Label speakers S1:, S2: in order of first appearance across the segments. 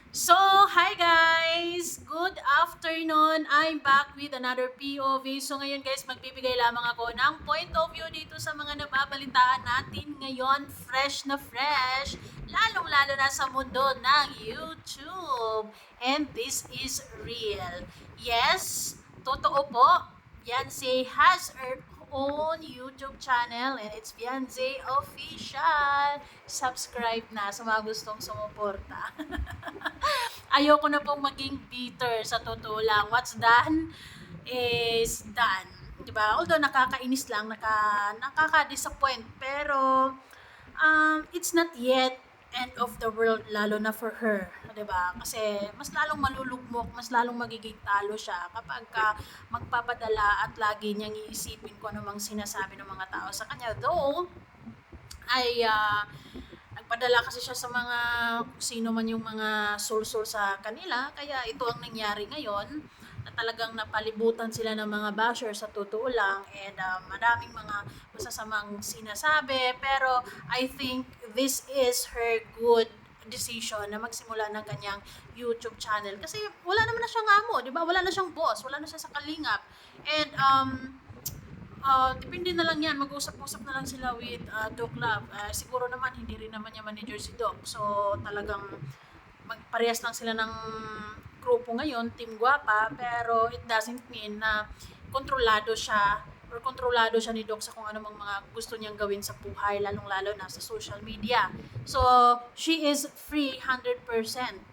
S1: So, hi guys! Good afternoon! I'm back with another POV. So ngayon guys, magbibigay lamang ako ng point of view dito sa mga nababalitaan natin ngayon. Fresh, lalong-lalo na sa mundo ng YouTube. And this is real. Yes, totoo po. Beyonce has her own YouTube channel and it's Beyonce Official. Subscribe na sa mga gustong sumuporta. Ayoko na pong maging bitter sa totoo lang. What's done is done. 'Di ba? Although nakakainis lang, nakaka-disappoint, pero it's not yet end of the world lalo na for her, 'di ba? Kasi mas lalong malulugmok, mas lalong magiging talo siya kapag magpapadala at lagi niyang iisipin kung ano mang sinasabi ng mga tao sa kanya. Though ay nagpadala kasi siya sa mga sino man yung mga soul sa kanila, kaya ito ang nangyari ngayon na talagang napalibutan sila ng mga basher sa totoo lang, and maraming mga masasamang sinasabi, pero I think this is her good decision na magsimula ng kanyang YouTube channel kasi wala naman na siyang amo, 'di ba? Wala na siyang boss, wala na siya sa kalingap. And depende na lang yan. Mag-usap-usap na lang sila with Doc Love. Siguro naman, hindi rin naman niya manager si Doc. So, talagang magparehas lang sila ng grupo ngayon, Team Guapa. Pero it doesn't mean na kontrolado siya or kontrolado siya ni Doc sa kung ano mang mga gusto niyang gawin sa buhay, lalong-lalo na sa social media. So, she is free 100%,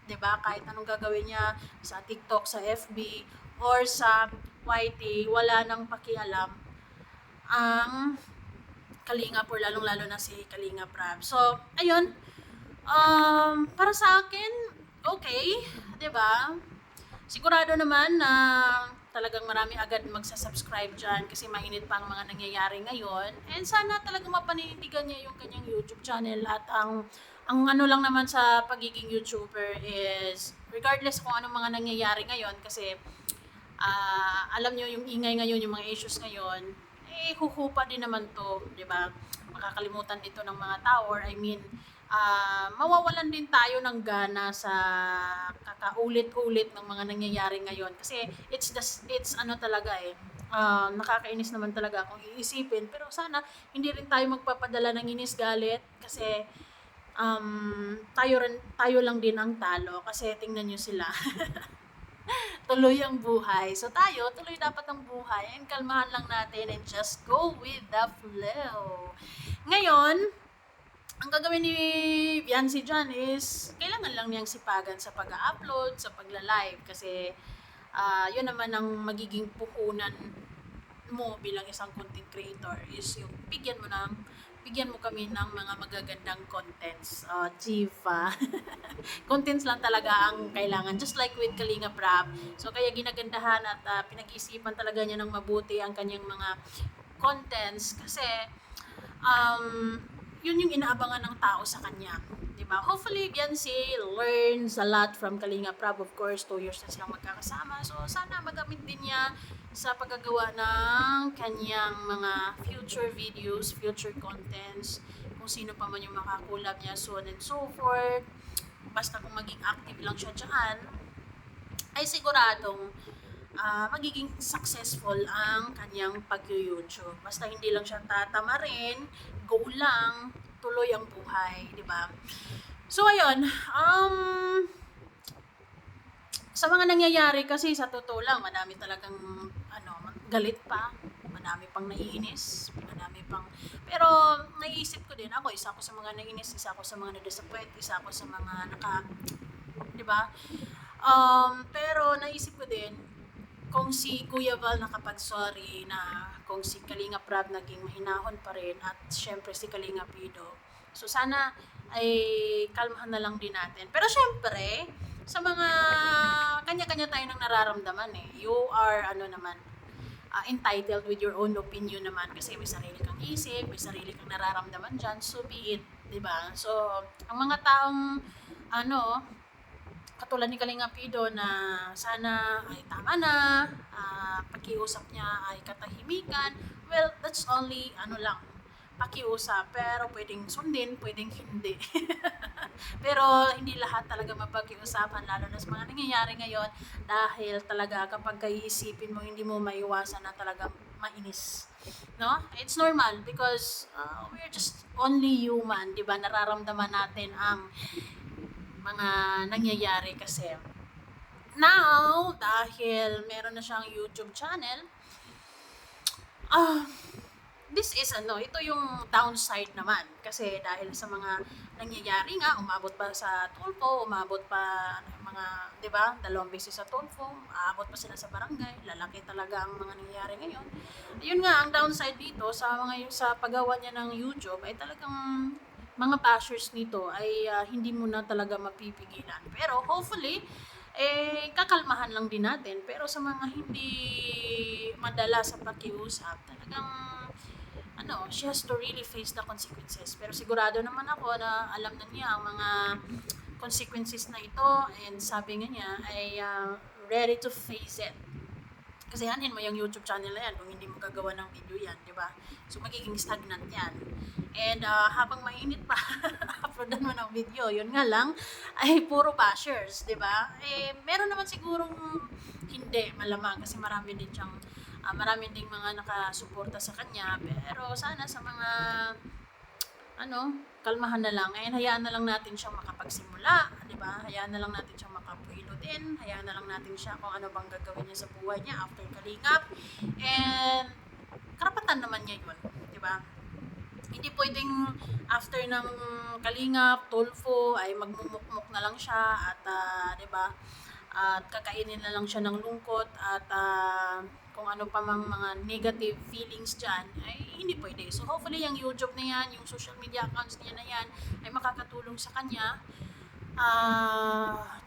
S1: 'di ba? Kahit anong gagawin niya sa TikTok, sa FB, or sa YT, wala nang pakialam ang Kalinga or lalong-lalo na si Kalinga Prab. So, ayun, para sa akin, okay, 'di ba? Sigurado naman na talagang marami agad magsa-subscribe diyan kasi mainit pa ang mga nangyayari ngayon. And sana talagang mapaninindigan niya yung kanyang YouTube channel, at ang ano lang naman sa pagiging YouTuber is regardless kung anong mga nangyayari ngayon, kasi alam nyo yung ingay ngayon, yung mga issues ngayon, huhupa din naman to, di ba? Makakalimutan dito ng mga tao, or I mean, mawawalan din tayo ng gana sa kakaulit-ulit ng mga nangyayari ngayon. Kasi it's ano talaga nakakainis naman talaga kung iisipin. Pero sana hindi rin tayo magpapadala ng inis galit, kasi tayo lang din ang talo, kasi tingnan nyo sila. Tuloy ang buhay. So tayo, tuloy dapat ang buhay, and kalmahan lang natin and just go with the flow. Ngayon, ang gagawin ni Biancy dyan is, kailangan lang niyang sipagan sa pag-upload, sa pagla-live, kasi yun naman ang magiging puhunan mo bilang isang content creator, is yung bigyan mo kami ng mga magagandang contents. Chifa. Contents lang talaga ang kailangan. Just like with Kalinga Prab. So, kaya ginagandahan at pinag-isipan talaga niya ng mabuti ang kanyang mga contents, kasi yun yung inaabangan ng tao sa kanya. Diba? Hopefully, Beyonce learns a lot from Kalinga Prab. Of course, 2 years na silang magkakasama. So, sana magamit din niya sa paggagawa ng kanyang mga future videos, future contents, kung sino pa man yung makakulab niya, so on and so forth. Basta kung maging active lang siya dyan, ay siguradong magiging successful ang kanyang pag-YouTube. Basta hindi lang siya tatamarin, go lang, tuloy ang buhay, di ba? So, ayun, sa mga nangyayari kasi sa totoo lang, madami talagang galit pa, madami pang naiinis, madami pang, pero naiisip ko din, isa ako sa mga naiinis, isa ako sa mga na-disappoint, isa ako sa mga di ba? Pero naisip ko din, kung si Kuya Val nakapag-sorry, na kung si Kalinga Prab naging mahinahon pa rin, at syempre si Kalinga Pido. So sana ay kalmahan na lang din natin. Pero syempre, sa mga kanya-kanya tayo ng nararamdaman You are entitled with your own opinion naman, kasi may sarili kang isip, may sarili kang nararamdaman dyan, so be it, di ba? So, ang mga taong katulad ni Kalinga Pido na sana ay tama na, pakiusap niya ay katahimikan, well, that's only lang, pakiusap, pero pwedeng sundin, pwedeng hindi. Pero hindi lahat talaga mapag-iusapan, lalo na sa mga nangyayari ngayon, dahil talaga kapag iisipin mo, hindi mo maiwasan na talagang mainis. No? It's normal because we're just only human, di ba? Nararamdaman natin ang mga nangyayari kasi. Now, dahil meron na siyang YouTube channel, ah, this is ito yung downside naman. Kasi dahil sa mga nangyayari nga, umabot pa sa Tulfo, umabot pa mga, di ba, 2 beses sa Tulfo, aabot pa sila sa barangay, lalaki talaga ang mga nangyayari ngayon. Yun nga, ang downside dito sa paggawa niya ng YouTube ay talagang mga bashers nito ay hindi mo na talaga mapipigilan. Pero hopefully, kakalmahan lang din natin. Pero sa mga hindi madala sa pakiusap, talagang she has to really face the consequences. Pero sigurado naman ako na alam na niya ang mga consequences na ito, and sabi nga niya ay ready to face it. Kasi hanin mo yung YouTube channel na yan kung hindi mo gagawa ng video yan, di ba? So magiging stagnant yan. And habang mainit pa, uploadan mo ng video, yun nga lang, ay puro bashers, di ba? Meron naman sigurong hindi, malamang, kasi marami din mga nakasuporta sa kanya, pero sana sa mga kalmahan na lang. Ngayon, hayaan na lang natin siyang makapagsimula, di ba? Hayaan na lang natin siyang makapuilo din. Hayaan na lang natin siya kung ano bang gagawin niya sa buhay niya after Kalingap. And, karapatan naman niya yun, di ba? Hindi pwedeng after ng Kalingap, Tulfo, ay magmumukmuk na lang siya at, di ba? At kakainin na lang siya ng lungkot at kung ano pa mang mga negative feelings dyan, ay hindi pwede. So hopefully yung YouTube na yan, yung social media accounts niya na yan, ay makakatulong sa kanya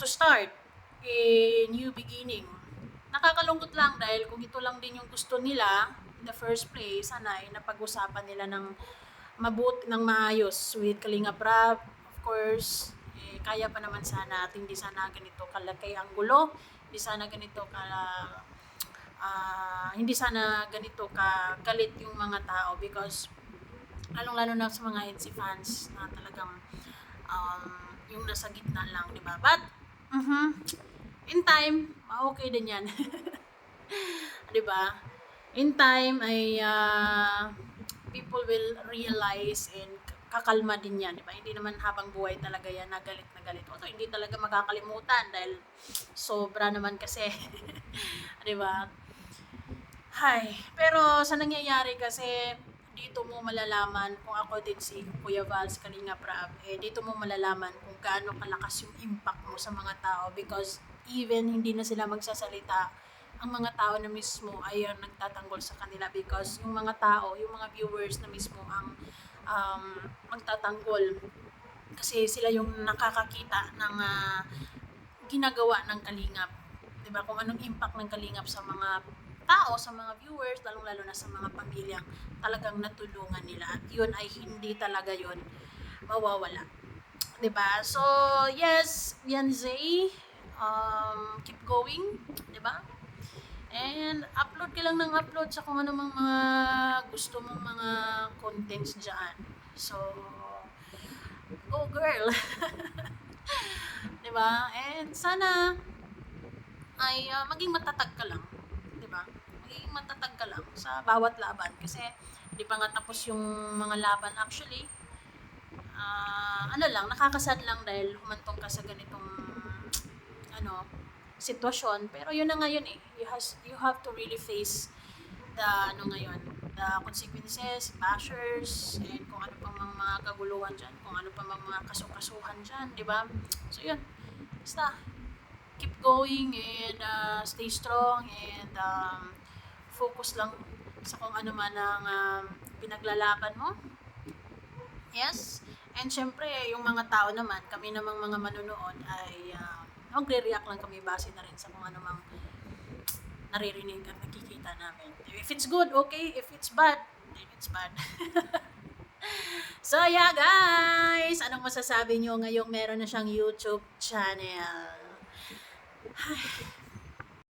S1: to start a new beginning. Nakakalungkot lang dahil kung ito lang din yung gusto nila in the first place, sana ay napag-usapan nila ng maayos with Kalinga Prab. Of course, kaya pa naman sana at hindi sana ganito kalaki ang gulo, hindi sana ganito kagalit yung mga tao, because lalong-lalo na sa mga NC fans na talagang yung nasa gitna lang, di ba? But in time, okay din yan. Di ba? In time ay people will realize and kakalma din yan, di ba? Hindi naman habang buhay talaga yan na galit na galit. Although hindi talaga makakalimutan dahil sobra naman kasi. Di ba? Pero sa nangyayari kasi, dito mo malalaman, kung ako din si Kuya Val, si Kalinga Prab, dito mo malalaman kung gaano kalakas yung impact mo sa mga tao, because even hindi na sila magsasalita, ang mga tao na mismo ay nagtatanggol sa kanila, because yung mga tao, yung mga viewers na mismo ang magtatanggol, kasi sila yung nakakakita ng ginagawa ng Kalingap, diba? Kung anong impact ng Kalingap sa mga tao, sa mga viewers, lalong-lalo na sa mga pamilyang talagang natulungan nila, at yun ay hindi talaga yun mawawala, diba? So yes, Yanzay, keep going, diba? And upload ka lang ng upload sa kung ano mga gusto mong mga contents dyan. So, go girl! Diba? And sana ay maging matatag ka lang. Diba? Maging matatag ka lang sa bawat laban. Kasi hindi pa nga tapos yung mga laban actually. Nakakasad lang dahil humantong ka sa ganitong sitwasyon, pero yun na ngayon you have to really face the consequences, bashers, and kung ano pang mga kaguluhan dyan, kung ano pang mga kasukasuhan dyan, di ba? So yun, basta keep going and stay strong and focus lang sa kung ano man ang pinaglalaban mo. Yes, and syempre yung mga tao naman, kami namang mga manonood ay magre-react lang kami base na rin sa kung ano mang naririnig at nakikita namin. If it's good, okay. If it's bad, then it's bad. So yeah guys, anong masasabi nyo ngayong meron na siyang YouTube channel?